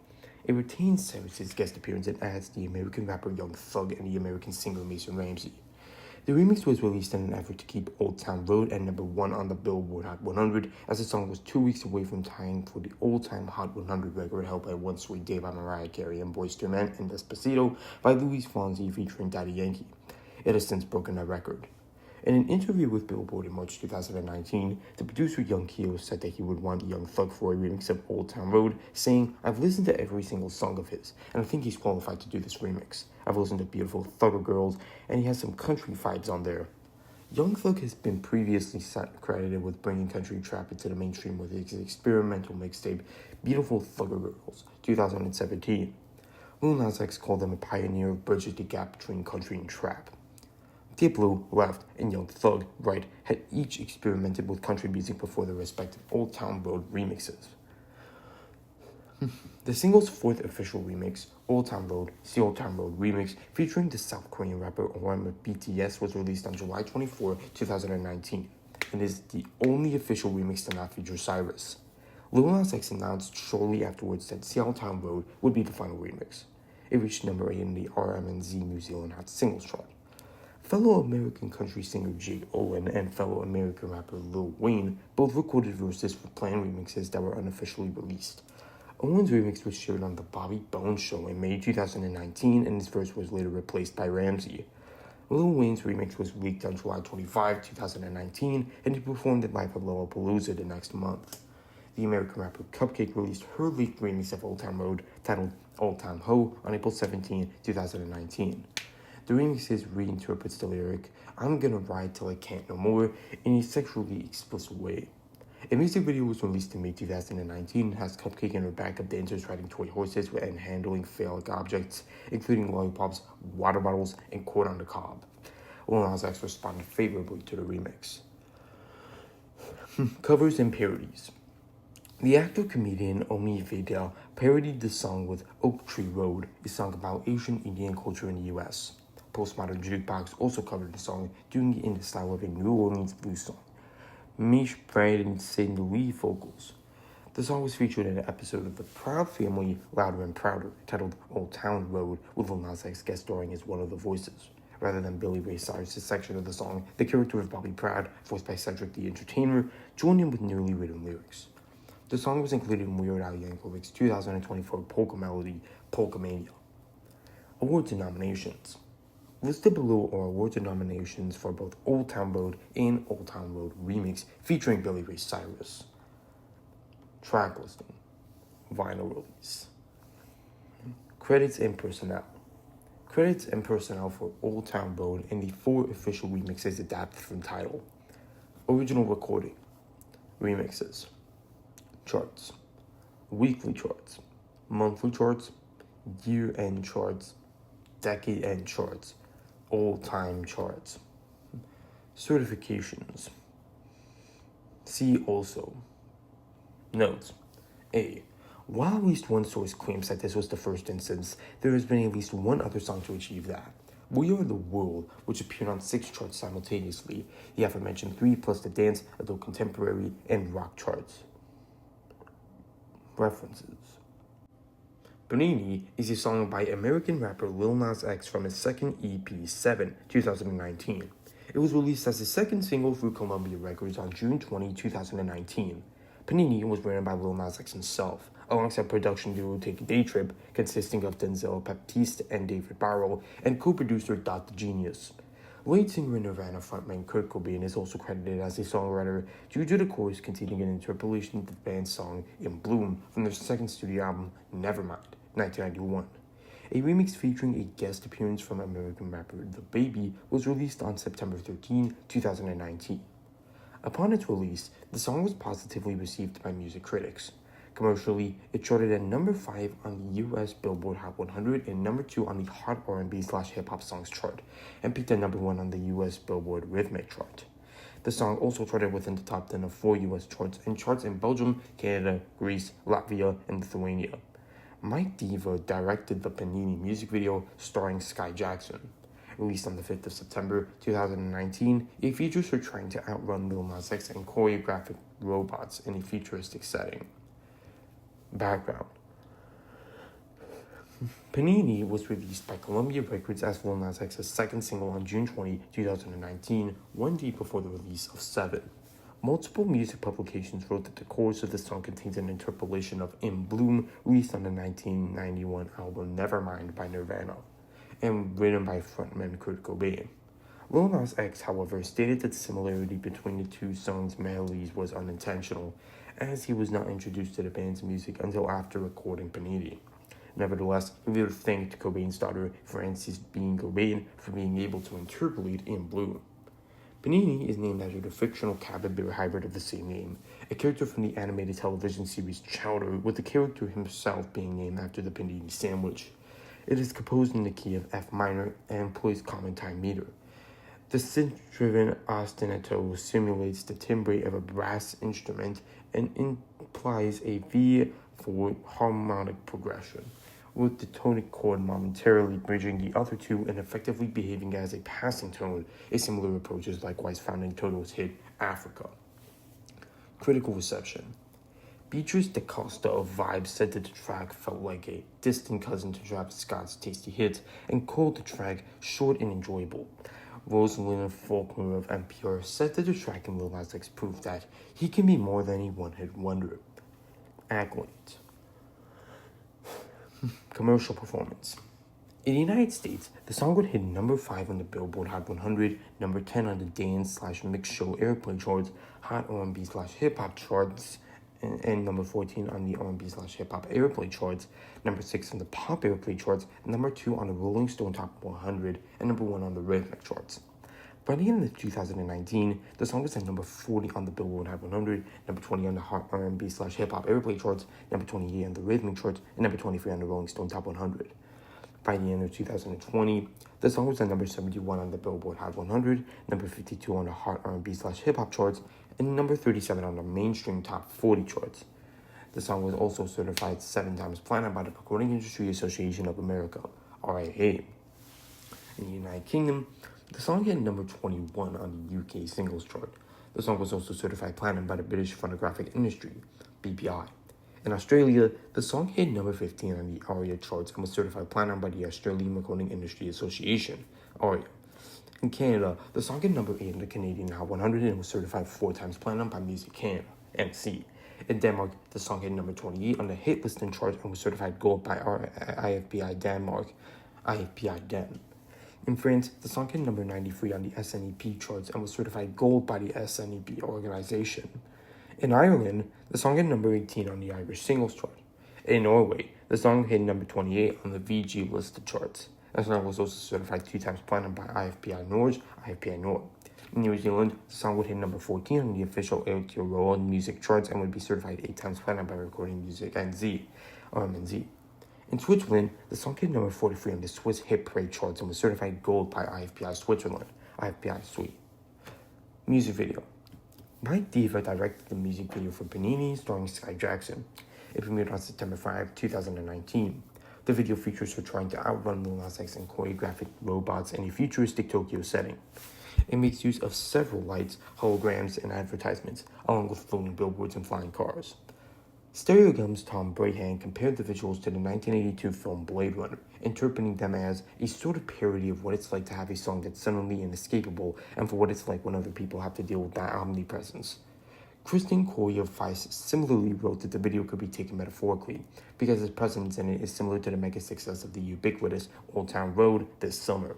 It retains Cyrus's guest appearance and adds the American rapper Young Thug and the American singer Mason Ramsey. The remix was released in an effort to keep Old Town Road at number 1 on the Billboard Hot 100, as the song was 2 weeks away from tying for the all-time Hot 100 record held by One Sweet Day by Mariah Carey and Boyz II Men and Despacito by Luis Fonsi featuring Daddy Yankee. It has since broken that record. In an interview with Billboard in March 2019, the producer Young Keo said that he would want Young Thug for a remix of Old Town Road, saying, "I've listened to every single song of his, and I think he's qualified to do this remix. I've listened to Beautiful Thugger Girls, and he has some country vibes on there. Young Thug has been previously credited with bringing country trap into the mainstream with his experimental mixtape, Beautiful Thugger Girls, 2017. Lil Nas X called him a pioneer of bridging the gap between country and trap. Diplo, left, and Young Thug, right, had each experimented with country music before their respective Old Town Road remixes. The single's fourth official remix, Old Town Road, The Old Town Road remix, featuring the South Korean rapper RM of BTS, was released on July 24, 2019, and is the only official remix to not feature Cyrus. Lil Nas X announced shortly afterwards that The Old Town Road would be the final remix. It reached number 8 in the RMNZ New Zealand Hot Singles chart. Fellow American country singer Jake Owen and fellow American rapper Lil Wayne both recorded verses for planned remixes that were unofficially released. Owen's remix was shared on The Bobby Bones Show in May 2019, and his verse was later replaced by Ramsey. Lil Wayne's remix was leaked on July 25, 2019, and he performed it live at Lollapalooza the next month. The American rapper Cupcake released her leaked remix of Old Town Road, titled Old Town Ho, on April 17, 2019. The remix reinterprets the lyric, "I'm gonna ride till I can't no more," in a sexually explicit way. A music video was released in May 2019 and has Cupcake and her backup dancers riding toy horses and handling phallic objects, including lollipops, water bottles, and corn on the cob. Lil Nas X responded favorably to the remix. Covers and parodies. The actor-comedian Omi Vidal parodied the song with Oak Tree Road, a song about Asian Indian culture in the U.S. Postmodern Jukebox also covered the song, doing it in the style of a New Orleans blues song. Mish Brandon sang the lead vocals. The song was featured in an episode of The Proud Family, Louder and Prouder, titled Old Town Road, with Lil Nas X guest starring as one of the voices. Rather than Billy Ray Cyrus' section of the song, the character of Bobby Proud, voiced by Cedric the Entertainer, joined in with newly written lyrics. The song was included in Weird Al Yankovic's 2024 polka melody, Polkamania. Awards and nominations. Listed below are awards and nominations for both Old Town Road and Old Town Road remix featuring Billy Ray Cyrus. Track listing. Vinyl release. Credits and personnel. Credits and personnel for Old Town Road and the 4 official remixes adapted from Tidal. Original recording. Remixes. Charts. Weekly charts. Monthly charts. Year-end charts. Decade-end charts. All-time charts. Certifications. See also. Notes. A. While at least one source claims that this was the first instance, there has been at least one other song to achieve that. We Are the World, which appeared on 6 charts simultaneously, the aforementioned 3 plus the dance, adult contemporary, and rock charts. References. Panini is a song by American rapper Lil Nas X from his second EP, 7, 2019. It was released as the second single through Columbia Records on June 20, 2019. Panini was written by Lil Nas X himself, alongside production duo Take a Day Trip, consisting of Denzel Baptiste and David Barrow, and co-producer Dr. Genius. Lead singer and Nirvana frontman Kurt Cobain is also credited as a songwriter due to the chorus containing an interpolation of the band's song In Bloom from their second studio album, Nevermind, 1991. A remix featuring a guest appearance from American rapper The Baby was released on September 13, 2019. Upon its release, the song was positively received by music critics. Commercially, it charted at number 5 on the US Billboard Hot 100 and number 2 on the Hot R&B/Hip-Hop Songs chart, and peaked at number 1 on the US Billboard Rhythmic chart. The song also charted within the top 10 of 4 US charts and charts in Belgium, Canada, Greece, Latvia, and Lithuania. Mike Diva directed the Panini music video starring Sky Jackson. Released on the 5th of September 2019, it features her trying to outrun Lil Nas X and choreographic robots in a futuristic setting. Background. Panini was released by Columbia Records as Lil Nas X's second single on June 20, 2019, one day before the release of 7. Multiple music publications wrote that the chorus of the song contains an interpolation of In Bloom, released on the 1991 album Nevermind by Nirvana, and written by frontman Kurt Cobain. Lil Nas X, however, stated that the similarity between the two songs' melodies was unintentional, as he was not introduced to the band's music until after recording Panini. Nevertheless, he later thanked Cobain's daughter, Frances Bean Cobain, for being able to interpolate in blue. Panini is named after the fictional capybara hybrid of the same name, a character from the animated television series Chowder, with the character himself being named after the panini sandwich. It is composed in the key of F minor and employs common time meter. The synth-driven ostinato simulates the timbre of a brass instrument and implies a V4 harmonic progression, with the tonic chord momentarily bridging the other two and effectively behaving as a passing tone. A similar approach is likewise found in Toto's hit Africa. Critical reception. Beatrice DaCosta of Vibe said that the track felt like a distant cousin to Travis Scott's Tasty Hits and called the track short and enjoyable. Rosalind Faulkner of NPR said that the track in Lil Nas X proved that he can be more than a one-hit wonder. Accolades. Commercial performance. In the United States, the song would hit number 5 on the Billboard Hot 100, number 10 on the dance/mix show airplay charts, Hot R&B/hip-hop charts, and number 14 on the R&B/hip-hop airplay charts, number 6 on the pop airplay charts, number 2 on the Rolling Stone Top 100, and number 1 on the rhythmic charts. By the end of 2019, the song was at number 40 on the Billboard Hot 100, number 20 on the Hot R&B/hip-hop airplay charts, number 28 on the rhythmic charts, and number 23 on the Rolling Stone Top 100. By the end of 2020, the song was at number 71 on the Billboard Hot 100, number 52 on the Hot R&B/hip-hop charts, and number 37 on the mainstream Top 40 charts. The song was also certified 7 times platinum by the Recording Industry Association of America, RIA. In the United Kingdom, the song hit number 21 on the UK singles chart. The song was also certified platinum by the British Phonographic Industry, BPI. In Australia, the song hit number 15 on the ARIA charts and was certified platinum by the Australian Recording Industry Association, ARIA. In Canada, the song hit number 8 on the Canadian Hot 100 and was certified 4 times platinum by Music Canada, MC. In Denmark, the song hit number 28 on the hit listing chart and was certified gold by IFPI Denmark, IFPI Den. In France, the song hit number 93 on the SNEP charts and was certified gold by the SNEP organization. In Ireland, the song hit number 18 on the Irish singles chart. In Norway, the song hit number 28 on the VG listed charts. The song was also certified 2 times platinum by IFPI Norge, IFPI Nord. In New Zealand, the song would hit number 14 on the official Aotearoa music charts and would be certified 8 times platinum by Recording Music NZ, RMNZ. In Switzerland, the song hit number 43 on the Swiss Hit Parade charts and was certified gold by IFPI Switzerland, IFPI Sweet. Music video. Mike Diva directed the music video for Panini starring Sky Jackson. It premiered on September 5, 2019. The video features her trying to outrun Lil Nas X and choreographic robots in a futuristic Tokyo setting. It makes use of several lights, holograms, and advertisements, along with floating billboards and flying cars. Stereogum's Tom Brahan compared the visuals to the 1982 film Blade Runner, interpreting them as a sort of parody of what it's like to have a song that's suddenly inescapable and for what it's like when other people have to deal with that omnipresence. Kristen Coy of Vice similarly wrote that the video could be taken metaphorically, because its presence in it is similar to the mega success of the ubiquitous Old Town Road this summer.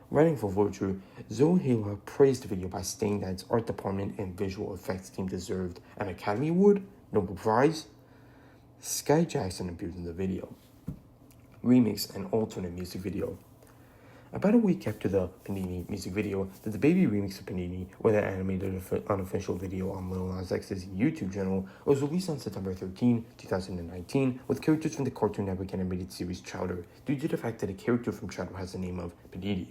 Writing for Vulture, Zoe Hela praised the video by stating that its art department and visual effects team deserved an Academy Award, Nobel Prize. Sky Jackson appeared in the video. Remix and alternate music video. About a week after the Panini music video, the Baby remix of Panini, with an animated unofficial video on Lil Nas X's YouTube channel, was released on September 13, 2019, with characters from the Cartoon Network animated series Chowder, due to the fact that a character from Chowder has the name of Panini.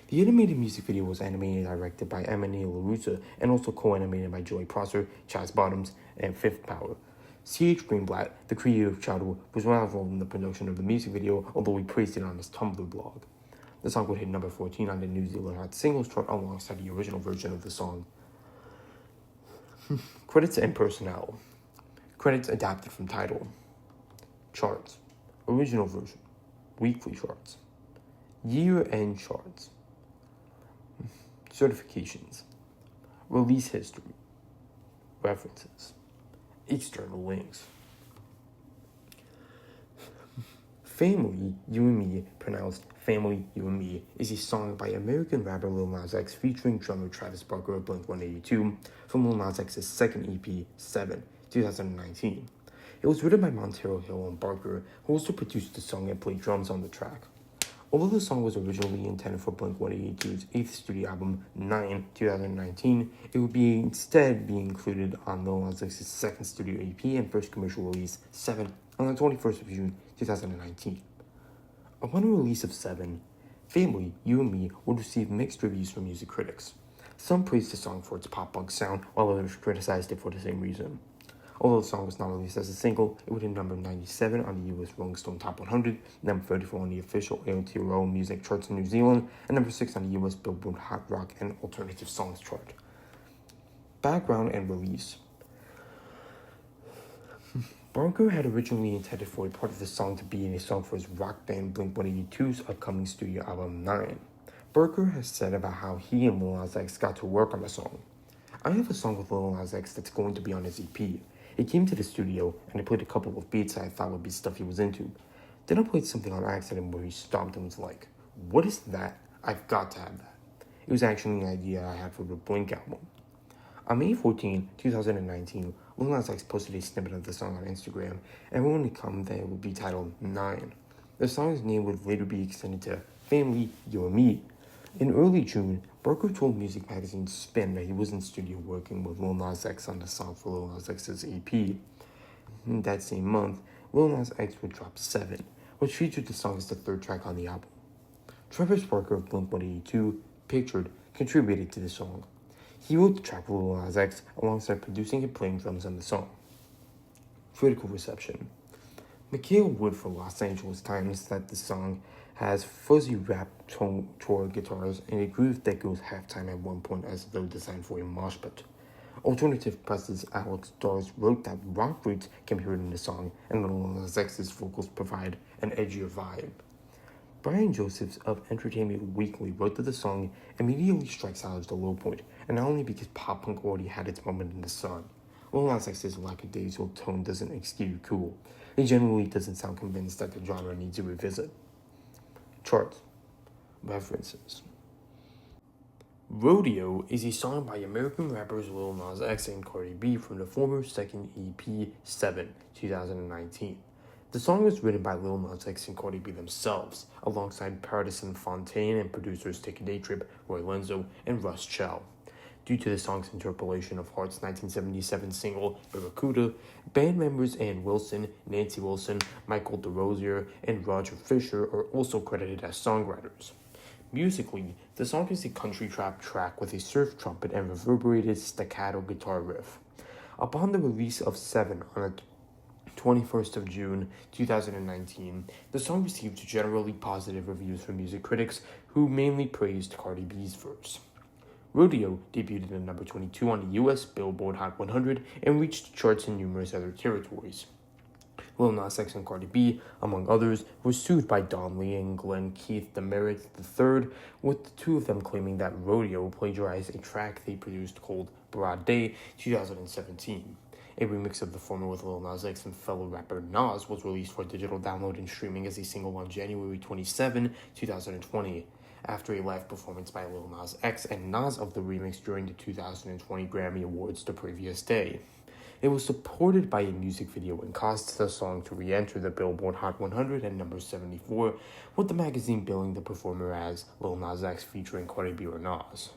The animated music video was animated and directed by Emmanuel LaRussa and also co-animated by Joey Prosser, Chaz Bottoms, and Fifth Power. C.H. Greenblatt, the creator of Chowder, was not involved in the production of the music video, although he praised it on his Tumblr blog. The song would hit number 14 on the New Zealand Hot Singles chart alongside the original version of the song. Credits and personnel. Credits adapted from Tidal. Charts. Original version. Weekly charts. Year-end charts. Certifications. Release history. References. External links. Family, You and Me, pronounced Family, You and Me, is a song by American rapper Lil Nas X featuring drummer Travis Barker of Blink-182 from Lil Nas X's second EP, 7, 2019. It was written by Montero Hill and Barker, who also produced the song and played drums on the track. Although the song was originally intended for Blink-182's 8th studio album, 9, 2019, it would instead be included on Lil Nas X's 2nd studio EP and first commercial release, 7, on the 21st of June, 2019. Upon the release of 7, Family, You and Me would receive mixed reviews from music critics. Some praised the song for its pop-punk sound, while others criticized it for the same reason. Although the song was not released as a single, it would hit number 97 on the US Rolling Stone Top 100, number 34 on the official Aotearoa music charts in New Zealand, and number 6 on the US Billboard Hot Rock and Alternative Songs chart. Background and release. Barker had originally intended for a part of the song to be in a song for his rock band Blink-182's upcoming studio album 9. Barker has said about how he and Lil Nas X got to work on the song. I have a song with Lil Nas X that's going to be on his EP. He came to the studio, and I played a couple of beats that I thought would be stuff he was into. Then I played something on accident where he stopped and was like, "What is that? I've got to have that." It was actually an idea I had for the Blink album. On May 14, 2019, Lil Nas X posted a snippet of the song on Instagram, and everyone had come that it would be titled 9. The song's name would later be extended to Family, You and Me. In early June, Barker told music magazine Spin that he was in studio working with Lil Nas X on the song for Lil Nas X's EP. In that same month, Lil Nas X would drop 7, which featured the song as the 3rd track on the album. Travis Barker of Blink-182, Pictured, contributed to the song. He wrote the track for Lil Nas X alongside producing and playing drums on the song. Critical reception. Mikhail Wood for Los Angeles Times said the song has fuzzy rap tour guitars and a groove that goes halftime at one point as though designed for a mosh pit. Alternative Press's Alex Dawes wrote that rock roots can be heard in the song, and Lil Nas X's vocals provide an edgier vibe. Brian Josephs of Entertainment Weekly wrote that the song immediately strikes out as the low point, and not only because pop punk already had its moment in the sun. Lil Nas X's lackadaisical tone doesn't execute cool. He generally doesn't sound convinced that the genre needs a revisit. Charts. References. Rodeo is a song by American rappers Lil Nas X and Cardi B from the former 2nd EP 7, 2019. The song was written by Lil Nas X and Cardi B themselves, alongside Partisan Fontaine and producers Take a Day Trip, Roy Lenzo, and Russ Chell. Due to the song's interpolation of Heart's 1977 single, Barracuda, band members Ann Wilson, Nancy Wilson, Michael DeRosier, and Roger Fisher are also credited as songwriters. Musically, the song is a country trap track with a surf trumpet and reverberated staccato guitar riff. Upon the release of 7 on the 21st of June, 2019, the song received generally positive reviews from music critics who mainly praised Cardi B's verse. Rodeo debuted at number 22 on the US Billboard Hot 100 and reached charts in numerous other territories. Lil Nas X and Cardi B, among others, were sued by Don Lee and Glenn Keith Demerit III, with the two of them claiming that Rodeo plagiarized a track they produced called Broad Day 2017. A remix of the former with Lil Nas X and fellow rapper Nas was released for digital download and streaming as a single on January 27, 2020. After a live performance by Lil Nas X and Nas of the remix during the 2020 Grammy Awards the previous day. It was supported by a music video and caused the song to re-enter the Billboard Hot 100 at number 74, with the magazine billing the performer as Lil Nas X featuring Cardi B or Nas.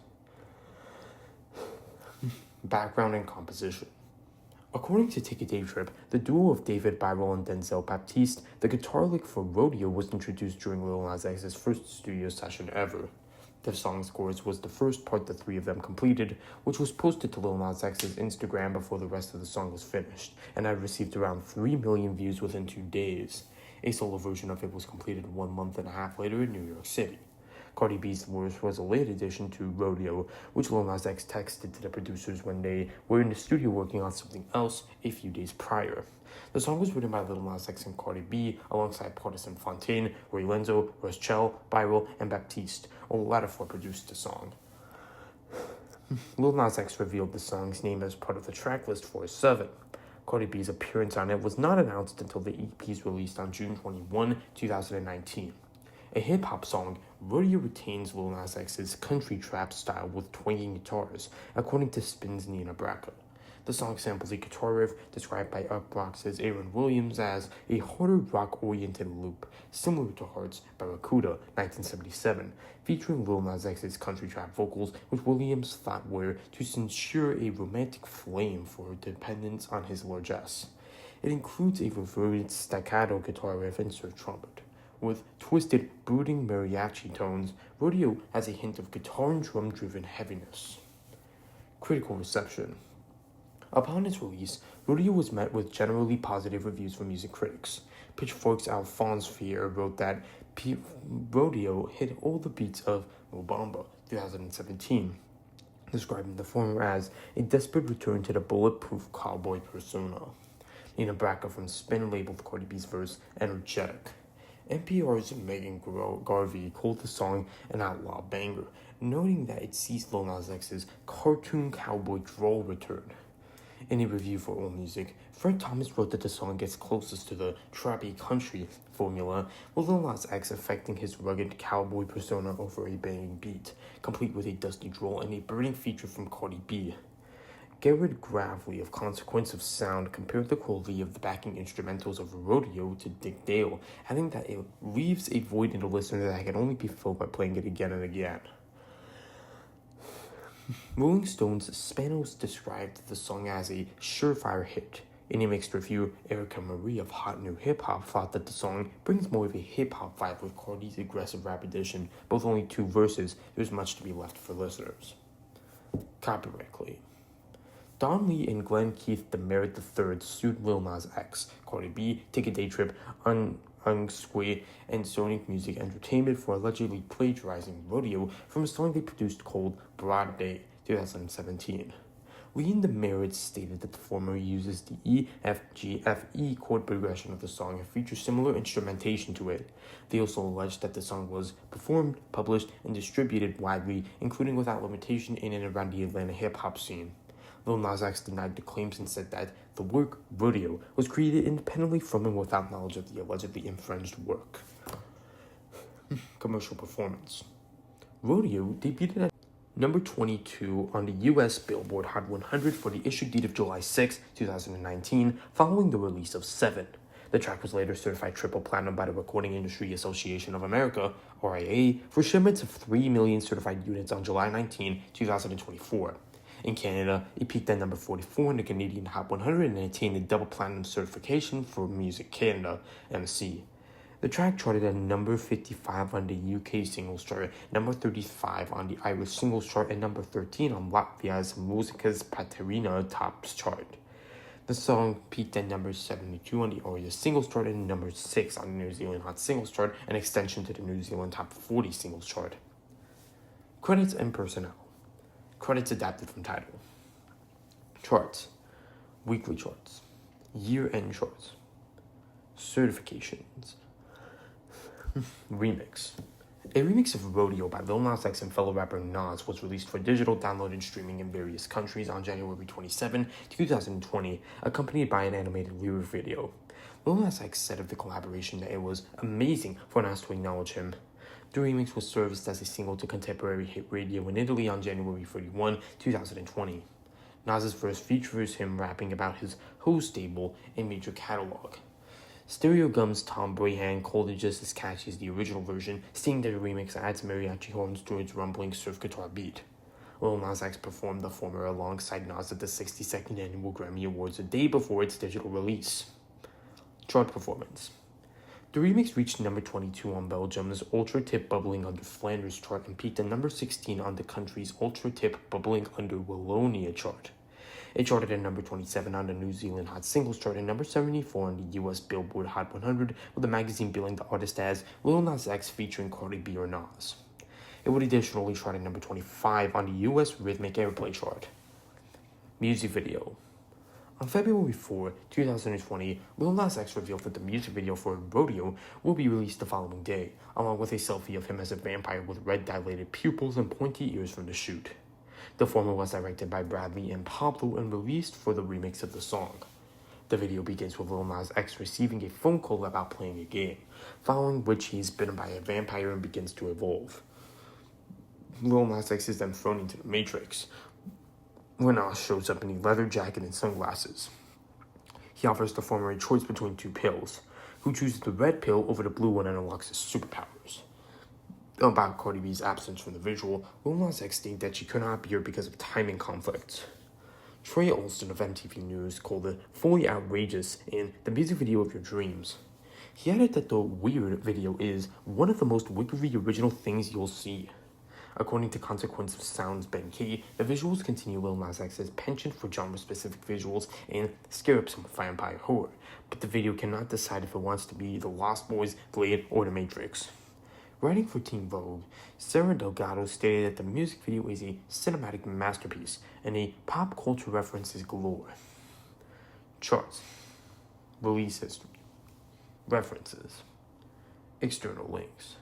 Background and composition. According to Take a Day Trip, the duo of David Byrell and Denzel Baptiste, the guitar lick for Rodeo was introduced during Lil Nas X's first studio session ever. The song's chorus was the first part the three of them completed, which was posted to Lil Nas X's Instagram before the rest of the song was finished, and had received around 3 million views within 2 days. A solo version of it was completed 1.5 months later in New York City. Cardi B's verse was a late addition to Rodeo, which Lil Nas X texted to the producers when they were in the studio working on something else a few days prior. The song was written by Lil Nas X and Cardi B alongside Partisan Fontaine, Roy Lenzo, Russ Chell, Byrell, and Baptiste, all the latter four produced the song. Lil Nas X revealed the song's name as part of the track list for 7. Cardi B's appearance on it was not announced until the EP's released on June 21, 2019. A hip-hop song, Rodeo retains Lil Nas X's country trap style with twanging guitars, according to Spin's Nina Braca. The song samples a guitar riff described by Uproxx's Aaron Williams as a harder rock-oriented loop, similar to Heart's Barracuda, 1977, featuring Lil Nas X's country trap vocals, which Williams thought were to ensure a romantic flame for dependence on his largesse. It includes a reverberant staccato guitar riff and surf trumpet. With twisted, brooding mariachi tones, Rodeo has a hint of guitar and drum-driven heaviness. Critical reception. Upon its release, Rodeo was met with generally positive reviews from music critics. Pitchfork's Alphonse Fier wrote that Rodeo hit all the beats of Mo Bamba, 2017, describing the former as a desperate return to the bulletproof cowboy persona. Nina Braca from Spin labeled Cardi B's verse energetic. NPR's Megan Garvey called the song an outlaw banger, noting that it sees Lil Nas X's cartoon cowboy drawl return. In a review for AllMusic, Fred Thomas wrote that the song gets closest to the trappy country formula, with Lil Nas X affecting his rugged cowboy persona over a banging beat, complete with a dusty drawl and a burning feature from Cardi B. Garrett Gravely of Consequence of Sound compared the quality of the backing instrumentals of Rodeo to Dick Dale, adding that it leaves a void in the listener that can only be filled by playing it again and again. Rolling Stone's Spanos described the song as a surefire hit. In a mixed review, Erica Marie of Hot New Hip Hop thought that the song brings more of a hip hop vibe with Cardi's aggressive rap edition, both only 2 verses. There's much to be left for listeners. Copyright claim. Don Lee and Glenn Keith Demerit III sued Lil Nas X, Cardi B, Take a Day Trip, Unsquare, and Sonic Music Entertainment for allegedly plagiarizing Rodeo from a song they produced called Broad Day, 2017. Lee and Demerit stated that the former uses the E, F, G, F, E chord progression of the song and features similar instrumentation to it. They also alleged that the song was performed, published, and distributed widely, including without limitation in and around the Atlanta hip-hop scene. Lil Nas X denied the claims and said that the work, Rodeo, was created independently from and without knowledge of the allegedly infringed work. Commercial performance. Rodeo debuted at number 22 on the U.S. Billboard Hot 100 for the issue date of July 6, 2019, following the release of Seven. The track was later certified triple platinum by the Recording Industry Association of America, RIA, for shipments of 3 million certified units on July 19, 2024. In Canada, it peaked at number 44 in the Canadian Hot 100 and attained a double platinum certification for Music Canada, MC. The track charted at number 55 on the UK singles chart, number 35 on the Irish singles chart, and number 13 on Latvia's Mūzikas Patērija Tops chart. The song peaked at number 72 on the ARIA singles chart and number 6 on the New Zealand Hot Singles chart, an extension to the New Zealand Top 40 singles chart. Credits and personnel. Credits adapted from Tidal. Charts. Weekly charts. Year-end charts. Certifications. Remix. A remix of Rodeo by Lil Nas X and fellow rapper Nas was released for digital download and streaming in various countries on January 27, 2020, accompanied by an animated lyric video. Lil Nas X said of the collaboration that it was amazing for Nas to acknowledge him. The remix was serviced as a single to contemporary hit radio in Italy on January 31, 2020. Nas's verse features him rapping about his hoe stable and major catalog. Stereo Gum's Tom Brahan called it just as catchy as the original version, stating that the remix adds mariachi horns to its rumbling surf guitar beat. Lil Nas X performed the former alongside Nas at the 62nd Annual Grammy Awards a day before its digital release. Chart performance. The remix reached number 22 on Belgium's Ultra Tip Bubbling Under Flanders chart and peaked at number 16 on the country's Ultra Tip Bubbling Under Wallonia chart. It charted at number 27 on the New Zealand Hot Singles chart and number 74 on the U.S. Billboard Hot 100, with the magazine billing the artist as Lil Nas X featuring Cardi B or Nas. It would additionally chart at number 25 on the U.S. Rhythmic Airplay chart. Music video. On February 4, 2020, Lil Nas X revealed that the music video for Rodeo will be released the following day, along with a selfie of him as a vampire with red dilated pupils and pointy ears from the shoot. The former was directed by Bradley and Pablo and released for the remix of the song. The video begins with Lil Nas X receiving a phone call about playing a game, following which he is bitten by a vampire and begins to evolve. Lil Nas X is then thrown into the Matrix. Lil Nas shows up in a leather jacket and sunglasses. He offers the former a choice between two pills, who chooses the red pill over the blue one and unlocks his superpowers. About Cardi B's absence from the visual, Lil Nas X stated that she could not appear because of timing conflicts. Trey Olson of MTV News called it fully outrageous and the music video of your dreams. He added that the Weird video is one of the most wickedly original things you'll see. According to Consequence of Sound's Ben Key, the visuals continue Lil Nas X's penchant for genre-specific visuals and scare up some vampire horror, but the video cannot decide if it wants to be The Lost Boys, Blade, or The Matrix. Writing for Teen Vogue, Sarah Delgado stated that the music video is a cinematic masterpiece and a pop culture references galore. Charts. Release history. References. External links.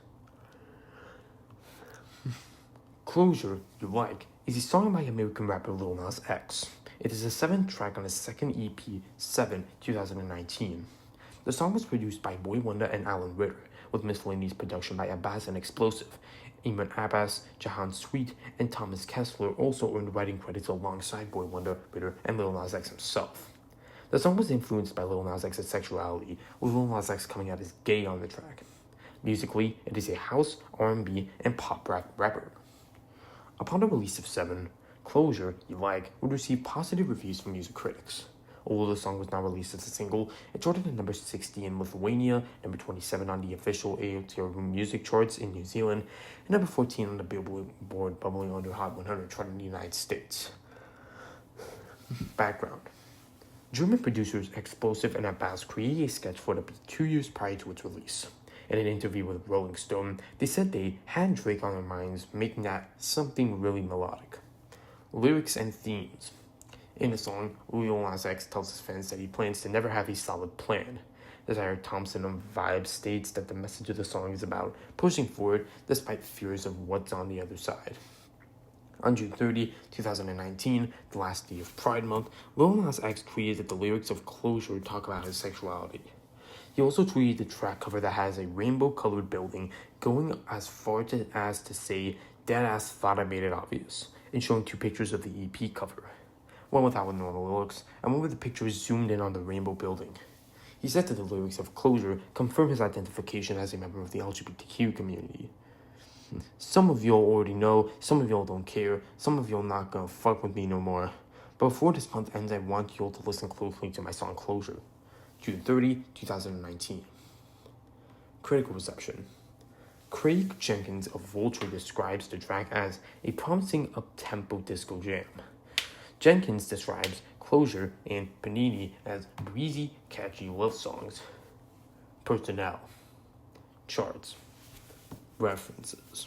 Closure You Like is a song by American rapper Lil Nas X. It is the 7th track on his second EP, 7, 2019. The song was produced by Boy Wonder and Alan Ritter, with miscellaneous production by Abbas and Explosive. Eamon Abbas, Jahan Sweet, and Thomas Kessler also earned writing credits alongside Boy Wonder, Ritter, and Lil Nas X himself. The song was influenced by Lil Nas X's sexuality, with Lil Nas X coming out as gay on the track. Musically, it is a house, R&B, and pop rap rapper. Upon the release of 7, Closure You Like would receive positive reviews from music critics. Although the song was not released as a single, it charted at number 60 in Lithuania, number 27 on the official AOTR music charts in New Zealand, and number 14 on the Billboard Bubbling Under Hot 100 chart in the United States. Background. German producers Explosive and Abbas created a sketch for the beat 2 years prior to its release. In an interview with Rolling Stone, they said they had Drake on their minds, making that something really melodic. Lyrics and themes. In the song, Lil Nas X tells his fans that he plans to never have a solid plan. Desire Thompson of Vibe states that the message of the song is about pushing forward despite fears of what's on the other side. On June 30, 2019, the last day of Pride Month, Lil Nas X tweeted that the lyrics of Closure talk about his sexuality. He also tweeted the track cover that has a rainbow-colored building, going as far as to say, "Deadass thought I made it obvious," and showing 2 pictures of the EP cover. One with how it normally looks, and one with the picture zoomed in on the rainbow building. He said that the lyrics of Closure confirm his identification as a member of the LGBTQ community. Some of y'all already know, some of y'all don't care, some of y'all not gonna fuck with me no more. But before this month ends, I want y'all to listen closely to my song Closure. June 30, 2019. Critical reception. Craig Jenkins of Vulture describes the track as a promising up-tempo disco jam. Jenkins describes Closure and Panini as breezy, catchy love songs. Personnel. Charts. References.